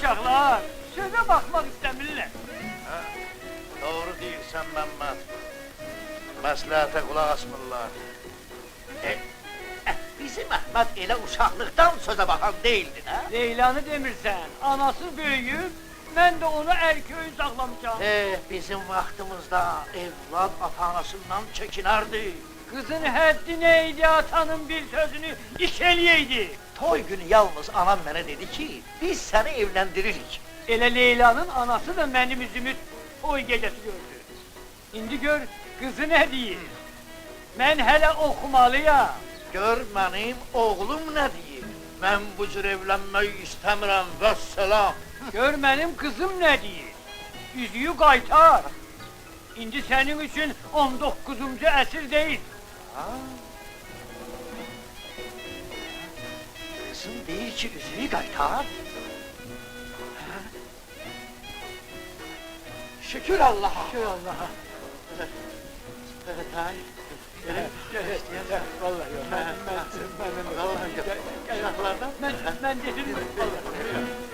uşaqlar sözə baxmaq istəmirlər. Doğru deyirsən Məmməd. Məsləhətə qulaq asmırlar. Bizim Əhməd elə uşaqlıqdan sözə baxan deyildi, hə? Leylanı demirsən, anası böyüyüb, mən də onu ərköyün saxlamışam. Bizim vaxtımızda evlad ata-anasından çəkinərdi. Qızın həddi neydi, atanın bir sözünü iş eləyəydi. Toy günü yalnız anam mənə dedi ki, biz səni evləndiririk. Elə Leylanın anası da mənim üzümü toy gecəsi gördü. İndi gör, qızı nə deyir? Mən hələ oxumalıyam. Gör mənim oğlum nə deyir? Mən bu cür evlənmək istəmirəm, vəssalam. Gör mənim qızım nə deyir? Üzüyü qaytar. İndi sənin üçün 19-cu əsr deyil. Qızım deyir ki, üzüyü qaytar. Şükür Allaha. Şükür Allaha. Evet, hayır. Vallahi yok. Vallahi yok. Mən getirirəm.